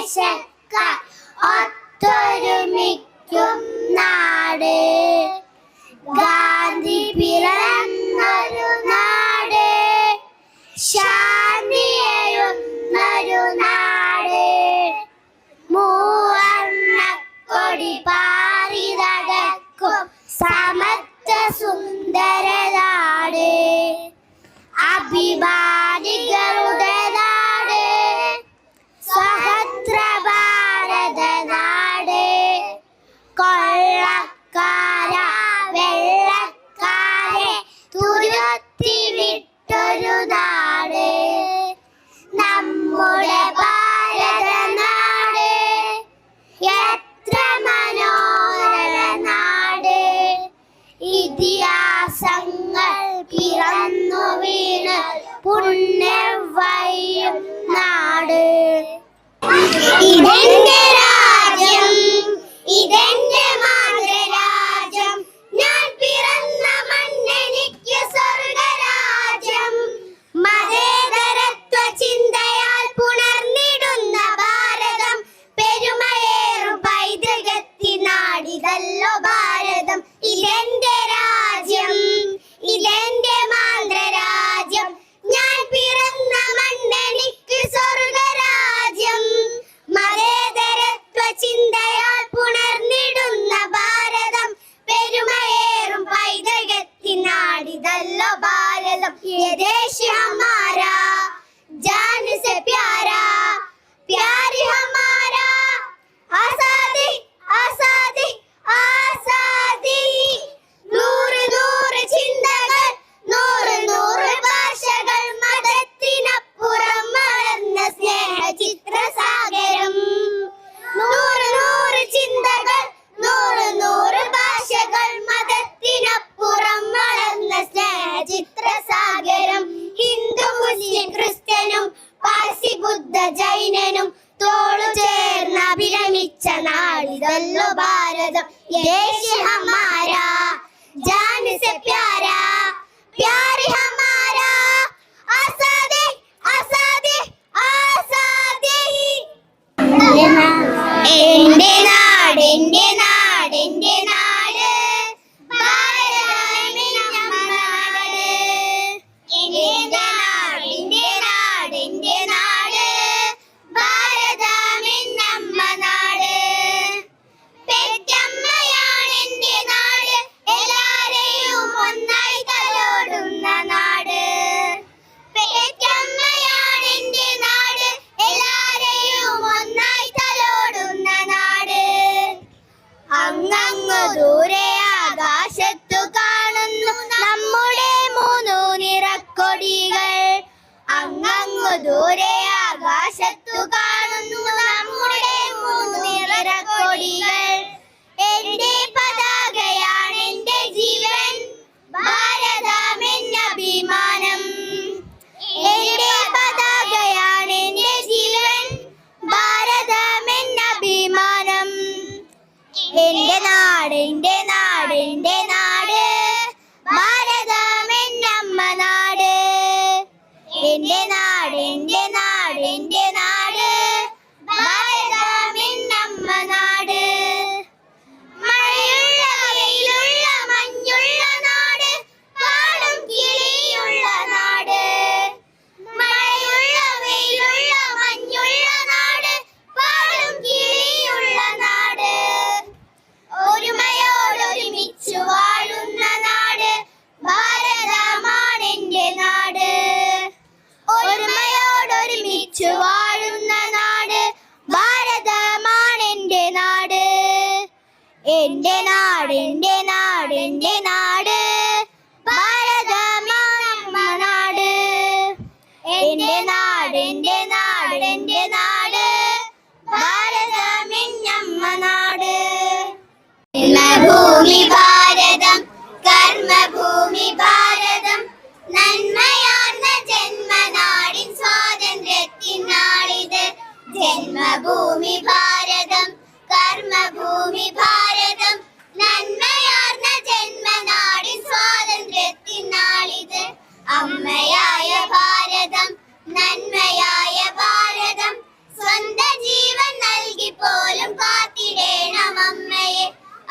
ദേശക്കാർ ഒത്തൊരുമിക്കും നാട്, ഗാന്ധി പിറന്നൊരു നാട്, ശാന്തിയേഴുന്നൊരു നാട്, മൂവർണ്ണക്കൊടി പാറി നടക്കും സമത്വ സുന്ദര നാട്, അഭിമാനികളുടെ നാട്, സ്വതന്ത്ര ഭാരത നാട്, കൊള്ളക്കാര വെള്ളക്കാരെ തുരത്തി വിട്ടൊരു നാട്, നമ്മുടെ ഭാരത നാട് എത്ര മനോഹര നാട്, ഇതിഹാസങ്ങൾ പിറന്നു വീണ് പുണ്യം വയ്യും നാട്. ഇതെന്റെ രാജ്യം, ഇതെന്റെ മാതൃരാജ്യം, ഞാൻ പിറന്ന മണ്ണെനിക്ക് സ്വർഗരാജ്യം, മതേതരത്വ ചിന്തയാൽ പുണർന്നിടുന്ന ഭാരതം, പെരുമയേറും പൈതൃകത്തിനാടിതല്ലോ ഭാരതം. ഇതെന്റെ രാജ്യം, ഇതെന്റെ മാതൃരാജ്യം, ഞാൻ പിറന്ന മണ്ണെനിക്ക് സ്വർഗരാജ്യം, മതേതരത്വ ചിന്തയാൽ പുണർന്നിടുന്ന ഭാരതം, പെരുമയേറും പൈതൃകത്തിനാടിതല്ലോ ഭാരതം. യേ ദേശ് ഹമാരാ ജാൻ സെ പ്യാരാ, പ്യാരി ഹമാരാ, ആസാദി ആസാദി ആസാദി, നൂറ് നൂറ് ചിന്തകൾ, നൂറ് നൂറ് ഭാഷകൾ, മതത്തിനപ്പുറം വളർന്ന സ്നേഹ ചിത്രസാഗരം, നൂറ് നൂറ് ചിന്തകൾ, നൂറ് നൂറ് ഭാഷകൾ, മതത്തിനപ്പുറം വളർന്ന സ്നേഹ ചിത്രസാഗരം, ഹിന്ദു മുസ്ലിം ക്രിസ്ത്യനും പാർസി ബുദ്ധ ജൈനനും തോളു ചേർന്ന് അഭിരമിച്ച നാടിതല്ലോ ഭാരതം. ദേശ് ഹമാരാ ജാൻ സെ പ്യാരാ, പ്യാരി ഹമാരാ, ആസാദി ആസാദി ആസാദി. എന്റെ നാട് എന്റെ നാട് എന്റെ നാട്, ഭാരതമെന്നമ്മ നാട്, എന്റെ നാട് എന്റെ നാട് എന്റെ നാട്, ഭാരതമെന്നമ്മ നാട്, പെറ്റമ്മയാണെന്റെ നാട്, എല്ലാരെയും ഒന്നായി തലോടുന്ന നാട്, പെറ്റമ്മയാണെന്റെ നാട്, എല്ലാരെയും ഒന്നായി തലോടുന്ന നാട്, അങ്ങങ്ങു ദൂരെ ആകാശത്തു കാണുന്നു നമ്മുടെ മൂന്നു നിറക്കൊടികൾ, അങ്ങങ്ങു ദൂരെ ആകാശത്തു കാണുന്നു നമ്മുടെ മൂന്നു നിറക്കൊടികൾ, എന്റെ പതാകയാണ് എന്റെ ജീവൻ, ഭാരതമെന്നഭിമാനം, എന്റെ പതാകയാണ് എന്റെ ജീവൻ, ഭാരതമെന്നഭിമാനം, എന്റെ നാട് എന്റെ നാട് എന്റെ നാട്, ഭാരതമെന്നമ്മ നാട്, എന്റെ നാട് എന്റെ നാട് എന്റെ നാട്, ഭാരതമെന്നമ്മ നാട്, മഴയുള്ള വെയിലുള്ള മഞ്ഞുള്ള നാട്, പാടും കിളിയുള്ള നാട്, മഴയുള്ള വെയിലുള്ള മഞ്ഞുള്ള നാട്, പാടും കിളിയുള്ള നാട്, ഒരുമയോടൊരുമിച്ചു വാഴുന്ന നാട്, ഭാരതമാണെന്റെ നാട്, ഒരുമയോടൊരുമിച്ചു വാഴുന്ന നാട്, ഭാരതമാണെന്റെ നാട്, എന്റെ നാട് എന്റെ നാട് എന്റെ നാട്, ഭാരതമാണമ്മ നാട്, എന്റെ നാട് എന്റെ നാട് എന്റെ നാട്, ഭാരതമെന്നമ്മ നാട്. ജന്മഭൂമി ഭാരതം, കർമ്മഭൂമി ഭാരതം, നന്മയാർന്ന ജന്മനാടിൻ സ്വാതന്ത്ര്യത്തിൻ നാളിത്, ജന്മഭൂമി ഭാരതം, കർമ്മഭൂമി ഭാരതം, നന്മയാർന്ന ജന്മനാടിൻ സ്വാതന്ത്ര്യത്തിൻ നാളിത്, അമ്മയായ ഭാരതം, നന്മയായ ഭാരതം, സ്വന്ത ജീവൻ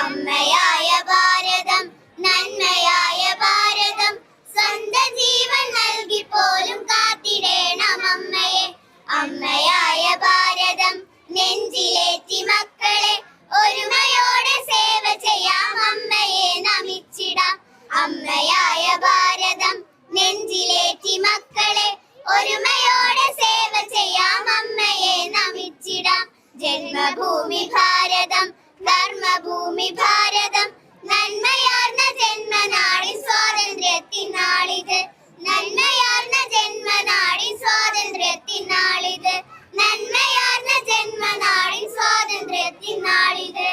അമ്മയായ ഭാരതം നന്മയായ ഭാരതം സ്വന്തം ജീവൻ നൽകി പോലും കാത്തിടേണം അമ്മയെ. അമ്മയായ ഭാരതം നെഞ്ചിലേറ്റി മക്കളെ ഒരുമയോടെ സേവ ചെയ്യാം അമ്മയെ നമിച്ചിടാം. അമ്മയായ ഭാരതം നെഞ്ചിലേറ്റി മക്കളെ ഒരുമയോടെ സേവ ചെയ്യാം അമ്മയെ നമിച്ചിടാം. ജന്മഭൂമി ഭാരതം ധർമ്മഭൂമി ഭാരതം നന്മയാർന്ന ജന്മനാടിൻ സ്വാതന്ത്ര്യത്തിനാളിത്. നന്മയാർന്ന ജന്മനാടിൻ സ്വാതന്ത്ര്യത്തിനാളിത്. നന്മയാർന്ന ജന്മനാടിൻ സ്വാതന്ത്ര്യത്തിനാളിത്.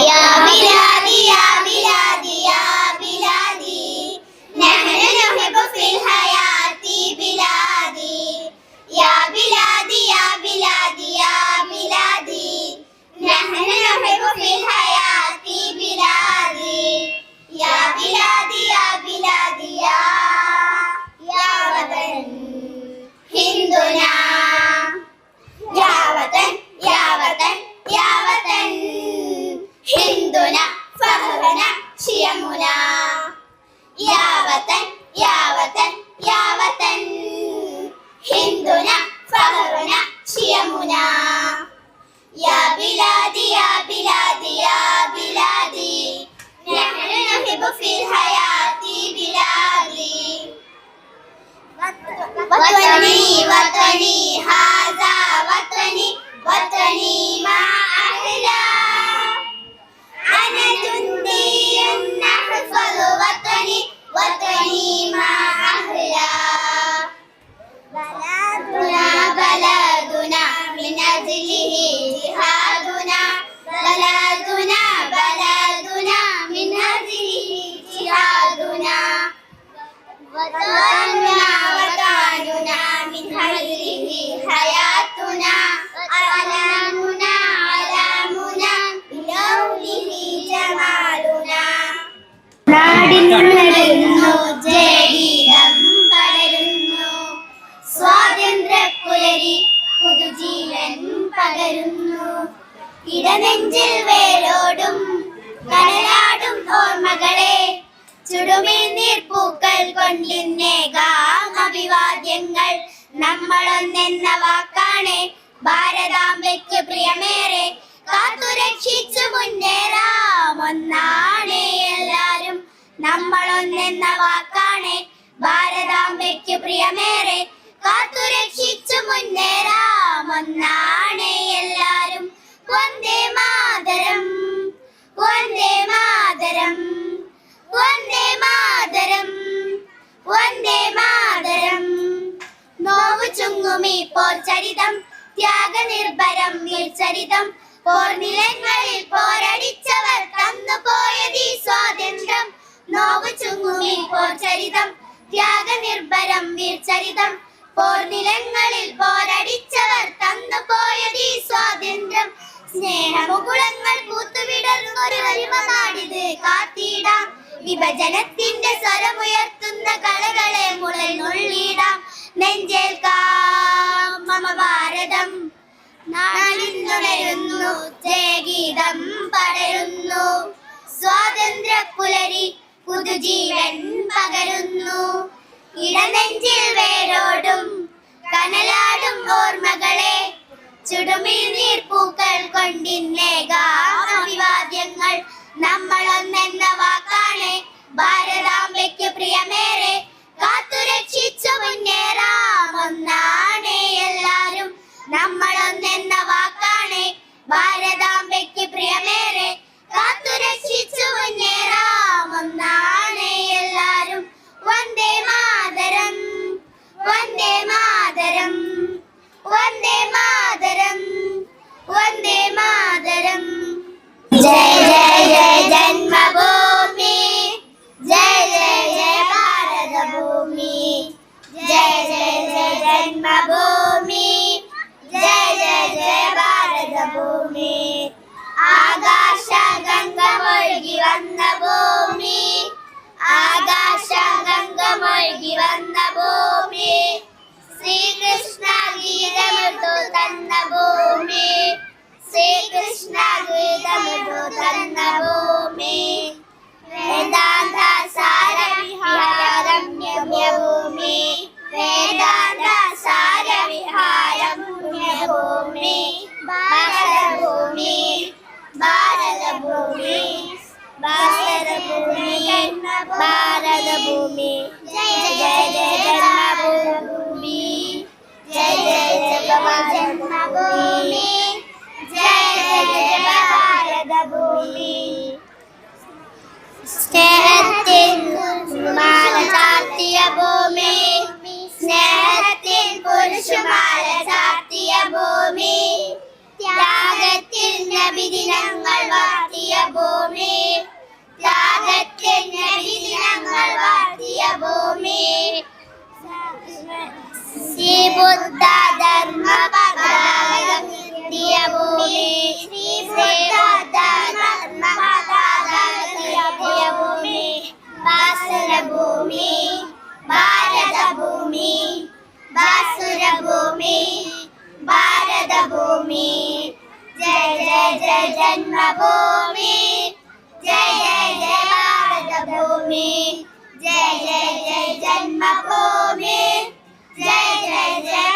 യാ ബിലാദി യാ ബിലാദി യാ ബിലാദി നഹ്നു നുഹിബ്ബു ഫിൽ ഹയാതി ബിലാദി. യാ ബിലാദി യാ ബിലാദി യാ ബിലാദി നഹ്നു നുഹിബ്ബു ഫിൽ ഹയാതി ബിലാദി. യാ ബിലാദി യാ ബിലാദി യാ വതൻ ഹിന്ദുനാ. യാ വതൻ യാ വതൻ യാ വതൻ ഹിന്ദുനാ ഫഖ്റുന ശിയമുനാ. യാ വതൻ യാ വതൻ യാ വതൻ ഹിന്ദുനാ ഫഖ്റുന ശിയമുനാ. യാ ബിലാദി യാ ബിലാദി യാ ബിലാദി നഹ്നു നുഹിബ്ബു ഫിൽ ഹയാതി ബിലാദി. വത്വനി വത്വനി ഹാദാ വത്വനി വത്വനി മാ അഹ്ലാ അന ജുന്ദിയുൻ നഹ്ഫദു വത്വനി വത്വനി മാ അഹ്ലാ. ബലദുനാ ബലദുനാ മിൻ അജ്ലിഹി ജിഹാദുനാ. ബലദുനാ ബലദുനാ മിൻ അജ്ലിഹി ജിഹാദുനാ. വതനുനാ വതനുനാ മിൻ അജ്ലിഹി ഹയാതുനാ. അലാമുനാ അലാമുനാ ബിലൗലിഹി ജമാലുനാ. നാടിനുണരുന്നു ജയഗീതം പടരുന്നു സ്വാതന്ത്ര്യപ്പുലരി പുതുജീവൻ പകരുന്നു. ഇടനെഞ്ചിൽ വേരോടും കനലാടും ഓർമ്മകളെ ചുടുമിനീർപ്പൂക്കൾ കൊണ്ടിന്നേകാം അഭിവാദ്യങ്ങൾ. നമ്മളൊന്നെന്ന വാക്കാണ് ഭാരതാംബയ്ക്ക് പ്രിയമേറെ കാത്തുരക്ഷിച്ചു മുന്നേറാം ഒന്നാണ് എല്ലാരും. നമ്മളൊന്നെന്ന വാക്കാണ് ഭാരതാംബയ്ക്ക് പ്രിയമേറെ കാത്തുരക്ഷിച്ചു മുന്നേറാം ഒന്നാണ് എല്ലാരും. വന്ദേ മാതരം വന്ദേ മാതരം വന്ദേ മാതരം വന്ദേ മാതരം. നോവു ചുങ്ങുമി പോർചരിതം ത്യാഗനിർഭരം വീർചരിതം. പോർനിലങ്ങളിൽ പോരടിച്ചവർ തന്നുപോയതീ സ്വാതന്ത്ര്യം. നോവു ചുങ്ങുമി പോർചരിതം ത്യാഗനിർഭരം വീർചരിതം. പോർനിലങ്ങളിൽ പോരടിച്ചവർ തന്നുപോയതീ സ്വാതന്ത്ര്യം. സ്നേഹമുകുളങ്ങൾ പൂത്തുവിടർന്നൊരു നാടിത് കാത്തിടാം. വിഭജനത്തിന്റെ സ്വരമുയർത്തുന്ന കളകളെ മുളൽ നുള്ളിടാം. നെഞ്ചേൽക്കാം മമ ഭാരതം നാടിന്നുണരുന്നു ജയഗീതം പടരുന്നു. സ്വാതന്ത്ര്യപ്പുലരി പുതുജീവൻ പകരുന്നു. ഇടനെഞ്ചിൽ വേരോടും കനലാടും ഓർമ്മകളെ ചുടുമിനീർപ്പൂക്കൾ കൊണ്ടിന്നേകാം അഭിവാദ്യങ്ങൾ. നമ്മളൊന്നെന്ന വാക്കാണ് ഭാരതാംബയ്ക്ക് പ്രിയമേറെ കാത്തുരക്ഷിച്ചു മുന്നേറാം ഒന്നാണ് എല്ലാരും. നമ്മളൊന്നെന്ന വാക്കാണ് ഭാരതാംബയ്ക്ക് പ്രിയമേറെ കാത്തുരക്ഷിച്ചു മുന്നേറാം ഒന്നാണ് എല്ലാരും. വന്ദേ മാതരം വന്ദേ മാതരം വന്ദേ മാതരം വന്ദേ മാതരം. ജയ ജയ ജയ ജന്മഭൂമി ജയ ജയ ജയ ഭാരതഭൂമി. ജയ ജയ ജയ ജന്മഭൂമി ജയ ജയ ജയ ഭാരതഭൂമി. ആകാശഗംഗമൊഴുകി വന്ന ഭൂമി ആകാശഗംഗമൊഴുകി വന്ന ഭൂമി. ശ്രീകൃഷ്ണ ഗീതമൃതു തന്ന ഭൂമി ശ്രീകൃഷ്ണ ഗീതമൃതു തന്ന ഭൂമി. ജന്മഭൂമി ജയ ജയ ഭാരതഭൂമി സ്നേഹത്തിൻ കുരിശുമാല ചാർത്തിയ ഭൂമി സ്നേഹത്തിൻ കുരിശുമാല ചാർത്തിയ ഭൂമി ത്യാഗത്തിൻ നബിദിനങ്ങൾ വാഴ്ത്തിയ ഭൂമി ത്യാഗത്തിൻ നബിദിനങ്ങൾ വാഴ്ത്തിയ ഭൂമി ശ്രീ ബുദ്ധ ധർമ്മ പതാകത്തിയ ഭൂമി ശ്രീ ബുദ്ധ ധർമ്മ പതാകത്തിയ ഭൂമി ബാസുരഭൂമി ഭാരതഭൂമി ബാസുരഭൂമി ഭാരതഭൂമി ജയ ജയ ജയ ജന്മഭൂമി ജയ ജയ ജയ ഭാരതഭൂമി ജയ ജയ ജയ ജന്മഭൂമി ജയ ജയ ജയ